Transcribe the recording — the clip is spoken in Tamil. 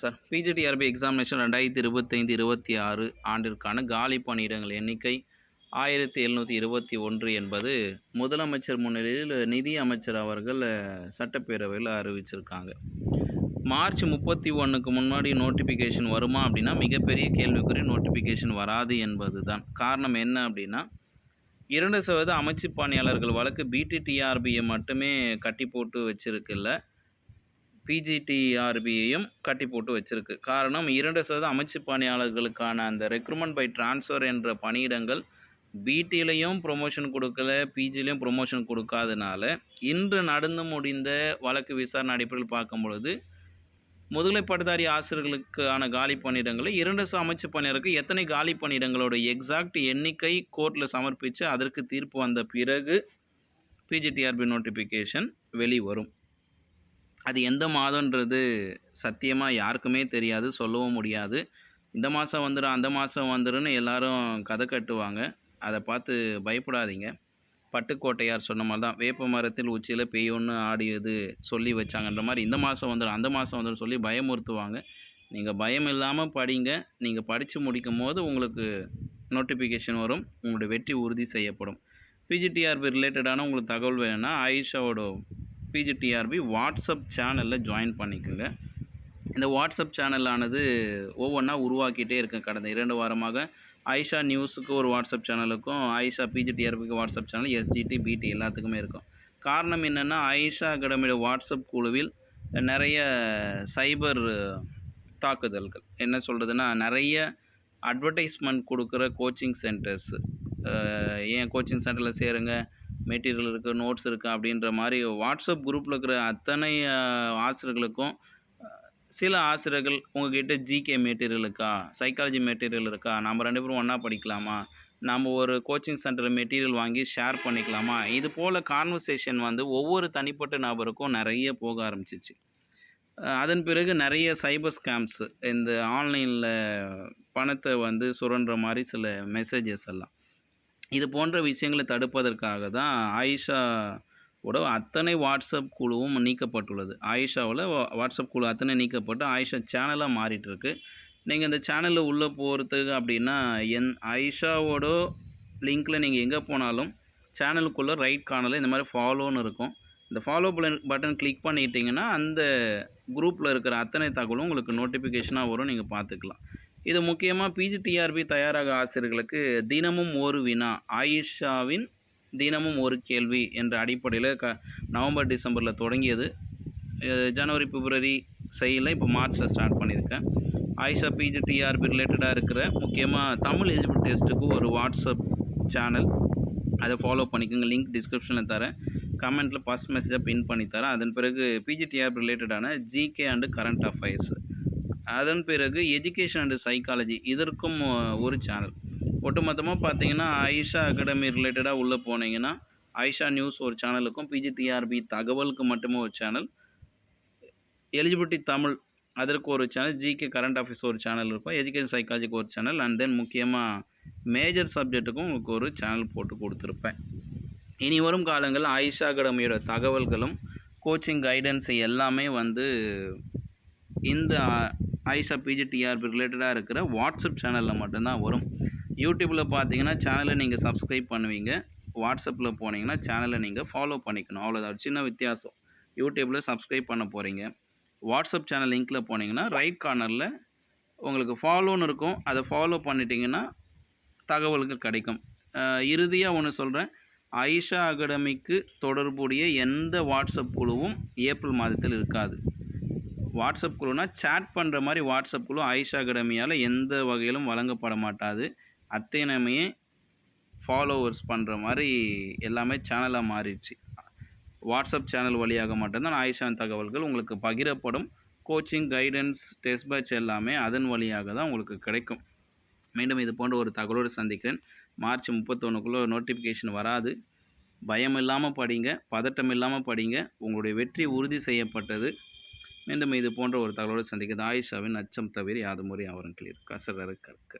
சார் பிஜிடிஆர்பி எக்ஸாமினேஷன் 2025-26 ஆண்டிற்கான காலி பணியிடங்கள் எண்ணிக்கை 1721 என்பது முதலமைச்சர் முன்னிலையில் நிதி அமைச்சர் அவர்கள் சட்டப்பேரவையில் அறிவிச்சிருக்காங்க. மார்ச் 31க்கு முன்னாடி நோட்டிஃபிகேஷன் வருமா அப்படின்னா மிகப்பெரிய கேள்விக்குறி. நோட்டிஃபிகேஷன் வராது என்பது தான் காரணம். என்ன அப்படின்னா 2% அமைச்சு பணியாளர்கள் வழக்கு பிடிடிஆர்பியை மட்டுமே கட்டி போட்டு வச்சிருக்குல்ல, பிஜிடிஆர்பியையும் கட்டி போட்டு வச்சிருக்கு. காரணம் 2% அமைச்சு பணியாளர்களுக்கான அந்த ரெக்ரூட்மெண்ட் பை டிரான்ஸ்ஃபர் என்ற பணியிடங்கள் பிடிலையும் ப்ரொமோஷன் கொடுக்கல, பிஜிலையும் ப்ரொமோஷன் கொடுக்காதனால இன்று நடந்து முடிந்த வழக்கு விசாரணை அடிப்படையில் பார்க்கும் பொழுது முதுகலை பட்டதாரி ஆசிரியர்களுக்கான காலி பணியிடங்களை 2% அமைச்சு பணியாளருக்கு எத்தனை காலி பணியிடங்களோட எக்ஸாக்ட் எண்ணிக்கை கோர்ட்டில் சமர்ப்பித்து அதற்கு தீர்ப்பு வந்த பிறகு பிஜிடிஆர்பி நோட்டிஃபிகேஷன் வெளிவரும். அது எந்த மாதன்றது சத்தியமாக யாருக்குமே தெரியாது, சொல்லவும் முடியாது. இந்த மாதம் வந்துடும், அந்த மாதம் வந்துடும்னு எல்லாரும் கதை கட்டுவாங்க. அதை பார்த்து பயப்படாதீங்க. பட்டுக்கோட்டையார் சொன்ன மாதிரி தான், வேப்ப மரத்தில் உச்சியில் பெய்யும்னு ஆடியது சொல்லி வச்சாங்கன்ற மாதிரி இந்த மாதம் வந்துடும், அந்த மாதம் வந்துடும் சொல்லி பயமுறுத்துவாங்க. நீங்கள் பயம் இல்லாமல் படிங்க. நீங்கள் படித்து முடிக்கும் போது உங்களுக்கு நோட்டிஃபிகேஷன் வரும், உங்களுடைய வெற்றி உறுதி செய்யப்படும். பிஜிடிஆர்பி ரிலேட்டடான உங்களுக்கு தகவல் வேணும்னா ஆயிஷாவோட பிஜிடிஆர்பி வாட்ஸ்அப் சேனலில் ஜாயின் பண்ணிக்கோங்க. இந்த வாட்ஸ்அப் சேனலானது ஒவ்வொன்றா உருவாக்கிட்டே இருக்கேன். கடந்த 2 வாரமாக ஆயிஷா நியூஸுக்கு ஒரு வாட்ஸ்அப் சேனலுக்கும் ஆயிஷா பிஜிடிஆர்பிக்கு வாட்ஸ்அப் சேனல், எஸ்ஜிடி பிடி எல்லாத்துக்குமே இருக்கும். காரணம் என்னென்னா ஆயிஷா அகாடமியோட வாட்ஸ்அப் குழுவில் நிறைய சைபர் தாக்குதல்கள், என்ன சொல்கிறதுனா நிறைய அட்வர்டைஸ்மெண்ட் கொடுக்குற கோச்சிங் சென்டர்ஸு, ஏன் கோச்சிங் சென்டரில் சேருங்க, மெட்டீரியல் இருக்குது, நோட்ஸ் இருக்குது அப்படின்ற மாதிரி வாட்ஸ்அப் குரூப்பில் இருக்கிற அத்தனை ஆசிரியர்களுக்கும் சில ஆசிரியர்கள் உங்கள்கிட்ட ஜிகே மெட்டீரியல் இருக்கா, சைக்காலஜி மெட்டீரியல் இருக்கா, நம்ம 2 பேரும் ஒன்றா படிக்கலாமா, நம்ம ஒரு கோச்சிங் சென்டரில் மெட்டீரியல் வாங்கி ஷேர் பண்ணிக்கலாமா, இது போல் கான்வர்சேஷன் வந்து ஒவ்வொரு தனிப்பட்ட நபருக்கும் நிறைய போக ஆரம்பிச்சிச்சு. அதன் பிறகு நிறைய சைபர் ஸ்கேம்ஸு, இந்த ஆன்லைனில் பணத்தை வந்து சுரண்டுற மாதிரி சில மெசேஜஸ் எல்லாம், இது போன்ற விஷயங்களை தடுப்பதற்காக தான் ஆயிஷாவோட அத்தனை வாட்ஸ்அப் குழுவும் நீக்கப்பட்டுள்ளது. ஆயிஷாவில் வாட்ஸ்அப் குழு அத்தனை நீக்கப்பட்டு ஆயிஷா சேனலாக மாறிட்டுருக்கு. நீங்கள் இந்த சேனலில் உள்ளே போகிறதுக்கு அப்படின்னா ஆயிஷாவோட லிங்க்கில் நீங்கள் எங்கே போனாலும் சேனலுக்குள்ளே ரைட் கார்னரில் இந்த மாதிரி ஃபாலோன்னு இருக்கும். இந்த ஃபாலோ பட்டன் கிளிக் பண்ணிட்டீங்கன்னா அந்த குரூப்பில் இருக்கிற அத்தனை தகவலும் உங்களுக்கு நோட்டிஃபிகேஷனாக வரும், நீங்கள் பார்த்துக்கலாம். இது முக்கியமாக பிஜிடிஆர்பி தயாராக ஆசிரியர்களுக்கு தினமும் ஒரு வினா, ஆயிஷாவின் தினமும் ஒரு கேள்வி என்ற அடிப்படையில் நவம்பர் டிசம்பரில் தொடங்கியது. ஜனவரி பிப்ரவரி செய்யல, இப்போ மார்ச்சில் ஸ்டார்ட் பண்ணியிருக்கேன். ஆயிஷா பிஜிடிஆர்பி ரிலேட்டடாக இருக்கிற முக்கியமாக தமிழ் எலிஜிபிள் டெஸ்ட்டுக்கு ஒரு வாட்ஸ்அப் சேனல், அதை ஃபாலோ பண்ணிக்கோங்க. லிங்க் டிஸ்கிரிப்ஷனில் தரேன், கமெண்ட்டில் ஃபஸ்ட் மெசேஜாக பின் பண்ணி தரேன். அதன் பிறகு பிஜிடிஆர்பி ரிலேட்டடான ஜிகே அண்டு கரண்ட் அஃபேர்ஸ், அதன் பிறகு எஜுகேஷன் அண்டு சைக்காலஜி, இதற்கும் ஒரு சேனல். ஒட்டுமொத்தமாக பார்த்தீங்கன்னா ஆயிஷா அகாடமி ரிலேட்டடாக உள்ளே போனீங்கன்னா ஆயிஷா நியூஸ் ஒரு சேனலுக்கும், பிஜிடிஆர்பி தகவலுக்கு மட்டுமே ஒரு சேனல், எலிஜிபிலிட்டி தமிழ் அதற்கு ஒரு சேனல், ஜிகே கரண்ட் அஃபேர்ஸ் ஒரு சேனல் இருக்கும், எஜுகேஷன் சைக்காலஜிக்கு ஒரு சேனல், அண்ட் தென் முக்கியமாக மேஜர் சப்ஜெக்ட்டுக்கும் உங்களுக்கு ஒரு சேனல் போட்டு கொடுத்துருப்பேன். இனி வரும் காலங்களில் ஆயிஷா அகாடமியோட தகவல்களும் கோச்சிங் கைடன்ஸ் எல்லாமே வந்து இந்த ஆயிஷா பிஜிடிஆர்பி ரிலேட்டடாக இருக்கிற வாட்ஸ்அப் சேனலில் மட்டும்தான் வரும். யூடியூப்பில் பார்த்தீங்கன்னா சேனலை நீங்கள் சப்ஸ்கிரைப் பண்ணுவீங்க, வாட்ஸ்அப்பில் போனீங்கன்னா சேனலை நீங்கள் ஃபாலோ பண்ணிக்கணும், அவ்வளோதான். ஒரு சின்ன வித்தியாசம். யூடியூப்பில் சப்ஸ்கிரைப் பண்ண போகிறீங்க, வாட்ஸ்அப் சேனல் லிங்க்கில் போனீங்கன்னா ரைட் கார்னரில் உங்களுக்கு ஃபாலோன்னு இருக்கும், அதை ஃபாலோ பண்ணிட்டீங்கன்னா தகவல்கள் கிடைக்கும். இறுதியாக ஒன்று சொல்கிறேன், ஆயிஷா அகாடமிக்கு தொடர்புடைய எந்த வாட்ஸ்அப் குழுவும் ஏப்ரல் மாதத்தில் இருக்காது. வாட்ஸ்அப் குழுனா சேட் பண்ணுற மாதிரி வாட்ஸ்அப் குழு ஆயிஷா அகாடமியால் எந்த வகையிலும் வழங்கப்பட மாட்டாது. அத்தனையுமே ஃபாலோவர்ஸ் பண்ணுற மாதிரி எல்லாமே சேனலாக மாறிடுச்சு. வாட்ஸ்அப் சேனல் வழியாக மட்டும்தான் ஆயிஷான் தகவல்கள் உங்களுக்கு பகிரப்படும். கோச்சிங் கைடன்ஸ் டெஸ்ட் பேட்ச் எல்லாமே அதன் வழியாக தான் உங்களுக்கு கிடைக்கும். மீண்டும் இது போன்ற ஒரு தகவலோடு சந்திக்கிறேன். மார்ச் 31க்குள்ளே நோட்டிஃபிகேஷன் வராது. பயம் இல்லாமல் படிங்க, பதட்டம் இல்லாமல் படிங்க, உங்களுடைய வெற்றி உறுதி செய்யப்பட்டது. மீண்டும் இது போன்ற ஒரு தகவலோடு சந்திக்கிறது. ஆயிஷாவின் அச்சம் தவிர யாதும் முறை அவரும் கிளியர் கசரறு கற்க.